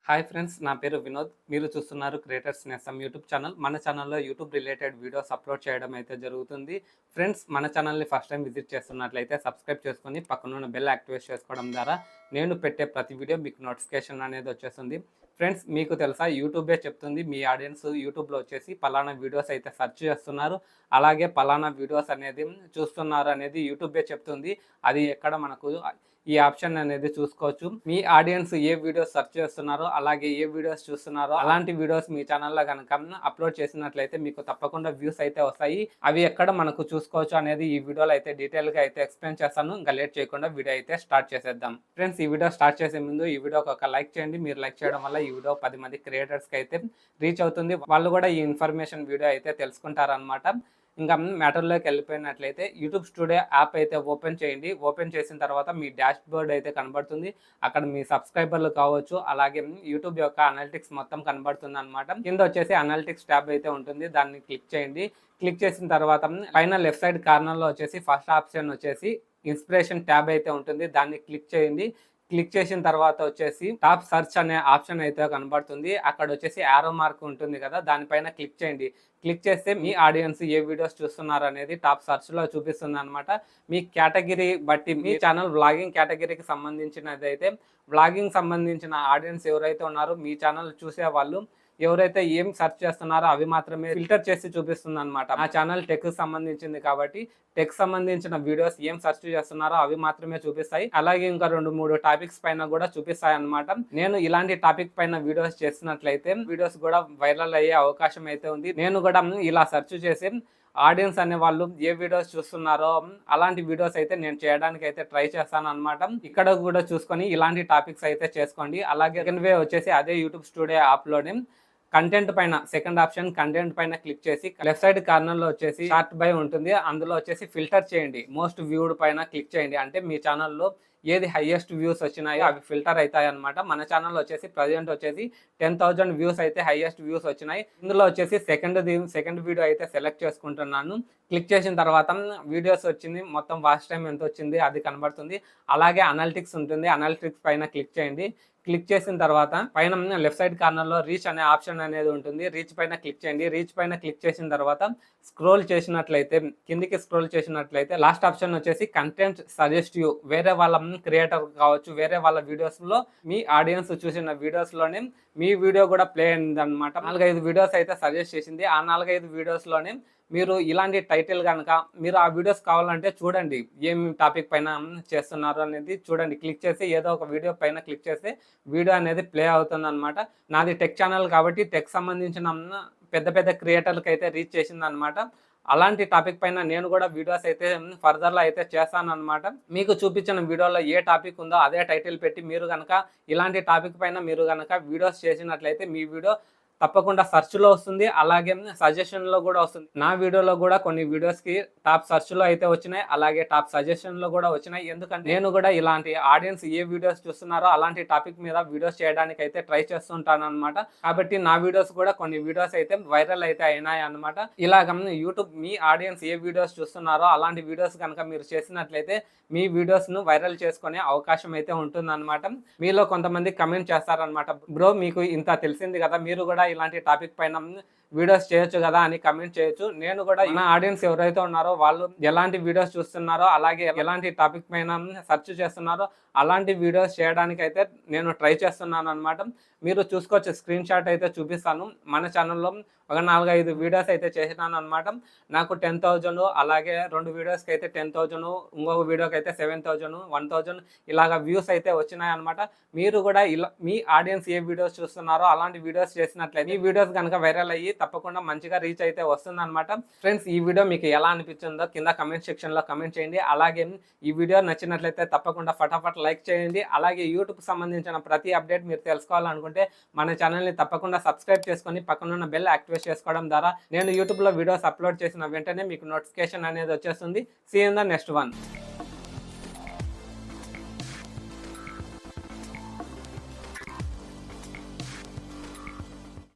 Hi friends, నా పేరు వినోద్. మీరు చూస్తున్నారు క్రియేటర్స్ నేస్తం యూట్యూబ్ ఛానల్. మన ఛానల్లో యూట్యూబ్ రిలేటెడ్ వీడియోస్ అప్లోడ్ చేయడం అయితే జరుగుతుంది. ఫ్రెండ్స్, మన ఛానల్ని ఫస్ట్ టైం విజిట్ చేస్తున్నట్లయితే సబ్స్క్రైబ్ చేసుకొని పక్కనున్న బెల్ యాక్టివేట్ చేసుకోవడం ద్వారా నేను పెట్టే ప్రతి వీడియో మీకు నోటిఫికేషన్ అనేది వచ్చేస్తుంది. ఫ్రెండ్స్, మీకు తెలుసా, యూట్యూబే చెప్తుంది మీ ఆడియన్స్ యూట్యూబ్లో వచ్చేసి పలానా వీడియోస్ అయితే సెర్చ్ చేస్తున్నారు, అలాగే పలానా వీడియోస్ అనేది చూస్తున్నారు అనేది యూట్యూబే చెప్తుంది. అది ఎక్కడ మనకు ఈ ఆప్షన్ అనేది చూసుకోవచ్చు. మీ ఆడియన్స్ ఏ వీడియోస్ సెర్చ్ చేస్తున్నారో, అలాగే ఏ వీడియోస్ చూస్తున్నారో అలాంటి వీడియోస్ మీ ఛానల్లో కనుక అప్లోడ్ చేసినట్లయితే మీకు తప్పకుండా వ్యూస్ అయితే వస్తాయి. అవి ఎక్కడ మనకు చూసుకోవచ్చు అనేది ఈ వీడియోలో అయితే డీటెయిల్గా అయితే ఎక్స్ప్లెయిన్ చేస్తాను. ఇంకా లేట్ చేయకుండా వీడియో అయితే స్టార్ట్ చేసేద్దాం. ఫ్రెండ్స్, ఈ వీడియో స్టార్ట్ చేసే ముందు ఈ వీడియోకి ఒక లైక్ చేయండి. మీరు లైక్ చేయడం వల్ల ఈ వీడియో 10 మంది క్రియేటర్స్కి అయితే రీచ్ అవుతుంది. వాళ్ళు కూడా ఈ ఇన్ఫర్మేషన్ వీడియో అయితే తెలుసుకుంటారనమాట. ఇంకా మ్యాటర్లోకి వెళ్ళిపోయినట్లయితే యూట్యూబ్ స్టూడియో యాప్ అయితే ఓపెన్ చేయండి. ఓపెన్ చేసిన తర్వాత మీ డాష్ బోర్డ్ అయితే కనబడుతుంది. అక్కడ మీ సబ్స్క్రైబర్లు కావచ్చు, అలాగే యూట్యూబ్ యొక్క అనలిటిక్స్ మొత్తం కనబడుతుంది అనమాట. కింద వచ్చేసి అనలిటిక్స్ ట్యాబ్ అయితే ఉంటుంది, దాన్ని క్లిక్ చేయండి. క్లిక్ చేసిన తర్వాత పైన లెఫ్ట్ సైడ్ కార్నర్లో వచ్చేసి ఫస్ట్ ఆప్షన్ వచ్చేసి ఇన్స్పిరేషన్ ట్యాబ్ అయితే ఉంటుంది, దాన్ని క్లిక్ చేయండి. క్లిక్ చేసిన తర్వాత వచ్చేసి టాప్ సర్చ్ అనే ఆప్షన్ అయితే కనబడుతుంది. అక్కడ వచ్చేసి యారో మార్క్ ఉంటుంది కదా, దానిపైన క్లిక్ చేయండి. క్లిక్ చేస్తే మీ ఆడియన్స్ ఏ వీడియోస్ చూస్తున్నారు అనేది టాప్ సర్చ్లో చూపిస్తుంది అనమాట. మీ కేటగిరీ బట్టి మీ ఛానల్ వ్లాగింగ్ కేటగిరీకి సంబంధించినది అయితే వ్లాగింగ్ సంబంధించిన ఆడియన్స్ ఎవరైతే ఉన్నారో మీ ఛానల్ చూసే వాళ్ళు ఎవరైతే ఏం సెర్చ్ చేస్తున్నారో అవి మాత్రమే ఫిల్టర్ చేసి చూపిస్తుంది అనమాట. ఆ ఛానల్ టెక్ సంబంధించింది కాబట్టి టెక్ సంబంధించిన వీడియోస్ ఏం సెర్చ్ చేస్తున్నారో అవి మాత్రమే చూపిస్తాయి. అలాగే ఇంకా 2-3 టాపిక్స్ పైన కూడా చూపిస్తాయి అనమాట. నేను ఇలాంటి టాపిక్ పైన వీడియోస్ చేసినట్లయితే వీడియోస్ కూడా వైరల్ అయ్యే అవకాశం అయితే ఉంది. నేను కూడా ఇలా సెర్చ్ చేసి ఆడియన్స్ అనే వాళ్ళు ఏ వీడియోస్ చూస్తున్నారో అలాంటి వీడియోస్ అయితే నేను చేయడానికి అయితే ట్రై చేస్తాను అనమాట. ఇక్కడ కూడా చూసుకొని ఇలాంటి టాపిక్స్ అయితే చేసుకోండి. అలాగే సెకండ్ వే వచ్చేసి అదే యూట్యూబ్ స్టూడియో యాప్లోనే కంటెంట్ పైన సెకండ్ ఆప్షన్ కంటెంట్ పైన క్లిక్ చేసి లెఫ్ట్ సైడ్ కార్నర్లో వచ్చేసి షార్ట్ బై ఉంటుంది, అందులో వచ్చేసి ఫిల్టర్ చేయండి. మోస్ట్ వ్యూడ్ పైన క్లిక్ చేయండి. అంటే మీ ఛానల్లో ఏది హైయెస్ట్ వ్యూస్ వచ్చినాయో అవి ఫిల్టర్ అవుతాయి అనమాట. మన ఛానల్ వచ్చేసి ప్రజెంట్ వచ్చేసి 10,000 వ్యూస్ అయితే హైయెస్ట్ వ్యూస్ వచ్చినాయి. ఇందులో వచ్చేసి సెకండ్ వీడియో అయితే సెలెక్ట్ చేసుకుంటున్నాను. క్లిక్ చేసిన తర్వాత వీడియోస్ వచ్చింది, మొత్తం వాచ్ టైం ఎంత వచ్చింది అది కనబడుతుంది. అలాగే అనలిటిక్స్ ఉంటుంది, అనలిటిక్స్ పైన క్లిక్ చేయండి. క్లిక్ చేసిన తర్వాత పైన లెఫ్ట్ సైడ్ కార్నర్లో రీచ్ అనే ఆప్షన్ అనేది ఉంటుంది, రీచ్ పైన క్లిక్ చేయండి. రీచ్ పైన క్లిక్ చేసిన తర్వాత స్క్రోల్ చేసినట్లయితే కిందికి స్క్రోల్ చేసినట్లయితే లాస్ట్ ఆప్షన్ వచ్చేసి కంటెంట్ సజెస్ట్ యూ. వేరే వాళ్ళ క్రియేటర్ కావచ్చు, వేరే వాళ్ళ వీడియోస్లో మీ ఆడియన్స్ చూసిన వీడియోస్లోనే మీ వీడియో కూడా ప్లే అయింది అనమాట. 4-5 వీడియోస్ అయితే సజెస్ట్ చేసింది. ఆ 4-5 వీడియోస్లోనే మీరు ఇలాంటి టైటిల్ కనుక మీరు ఆ వీడియోస్ కావాలంటే చూడండి, ఏం టాపిక్ పైన చేస్తున్నారు అనేది చూడండి. క్లిక్ చేసి ఏదో ఒక వీడియో పైన క్లిక్ చేస్తే వీడియో అనేది ప్లే అవుతుంది అనమాట. నాది టెక్ ఛానల్ కాబట్టి టెక్ సంబంధించిన పెద్ద పెద్ద క్రియేటర్లకు అయితే రీచ్ చేసింది అనమాట. అలాంటి టాపిక్ పైన నేను కూడా వీడియోస్ అయితే ఫర్దర్లో అయితే చేస్తాను అనమాట. మీకు చూపించిన వీడియోలో ఏ టాపిక్ ఉందో అదే టైటిల్ పెట్టి మీరు కనుక ఇలాంటి టాపిక్ పైన మీరు కనుక వీడియోస్ చేసినట్లయితే మీ వీడియో తప్పకుండా సెర్చ్లో వస్తుంది, అలాగే సజెషన్లో కూడా వస్తుంది. నా వీడియోలో కూడా కొన్ని వీడియోస్కి టాప్ సెర్చ్లో అయితే వచ్చినాయి, అలాగే టాప్ సజెషన్లో కూడా వచ్చినాయి. ఎందుకంటే నేను కూడా ఇలాంటి ఆడియన్స్ ఏ వీడియోస్ చూస్తున్నారో అలాంటి టాపిక్ మీద వీడియోస్ చేయడానికి అయితే ట్రై చేస్తుంటాను అనమాట. కాబట్టి నా వీడియోస్ కూడా కొన్ని వీడియోస్ అయితే వైరల్ అయితే అయినాయి అనమాట. ఇలాగ యూట్యూబ్ మీ ఆడియన్స్ ఏ వీడియోస్ చూస్తున్నారో అలాంటి వీడియోస్ కనుక మీరు చేసినట్లయితే మీ వీడియోస్ను వైరల్ చేసుకునే అవకాశం అయితే ఉంటుందన్నమాట. మీలో కొంతమంది కమెంట్ చేస్తారనమాట, బ్రో మీకు ఇంత తెలిసింది కదా, మీరు కూడా ఇలాంటి టాపిక్ పైన వీడియోస్ చేయొచ్చు కదా అని కమెంట్ చేయొచ్చు. నేను కూడా నా ఆడియన్స్ ఎవరైతే ఉన్నారో వాళ్ళు ఎలాంటి వీడియోస్ చూస్తున్నారో, అలాగే ఎలాంటి టాపిక్ పైన సెర్చ్ చేస్తున్నారో అలాంటి వీడియోస్ చేయడానికి అయితే నేను ట్రై చేస్తున్నాను అనమాట. మీరు చూసుకోవచ్చు, స్క్రీన్ షాట్ అయితే చూపిస్తాను. మన ఛానల్లో ఒక 4-5 వీడియోస్ అయితే చేసినాను అనమాట. నాకు 10,000, అలాగే 2 వీడియోస్కి అయితే 10,000, ఇంకొక వీడియోకి అయితే 7,000, 1,000 ఇలాగ వ్యూస్ అయితే వచ్చినాయి అనమాట. మీరు కూడా ఇలా మీ ఆడియన్స్ ఏ వీడియోస్ చూస్తున్నారో అలాంటి వీడియోస్ చేసినట్లయితే ఈ వీడియోస్ కనుక వైరల్ అయ్యి తప్పకుండా మంచిగా రీచ్ అయితే వస్తుంది అనమాట. ఫ్రెండ్స్, ఈ వీడియో మీకు ఎలా అనిపించిందో కింద కమెంట్ సెక్షన్లో కమెంట్ చేయండి. అలాగే ఈ వీడియో నచ్చినట్లయితే తప్పకుండా ఫటాఫట్ లైక్ చేయండి. అలాగే యూట్యూబ్కి సంబంధించిన ప్రతి అప్డేట్ మీరు తెలుసుకోవాలనుకుంటే మన ఛానల్ని తప్పకుండా సబ్స్క్రైబ్ చేసుకొని పక్కనున్న బెల్ యాక్టివేట్ చేసుకోవడం ద్వారా నేను యూట్యూబ్లో వీడియోస్ అప్లోడ్ చేసిన వెంటనే మీకు నోటిఫికేషన్ అనేది వచ్చేస్తుంది. See in the next one.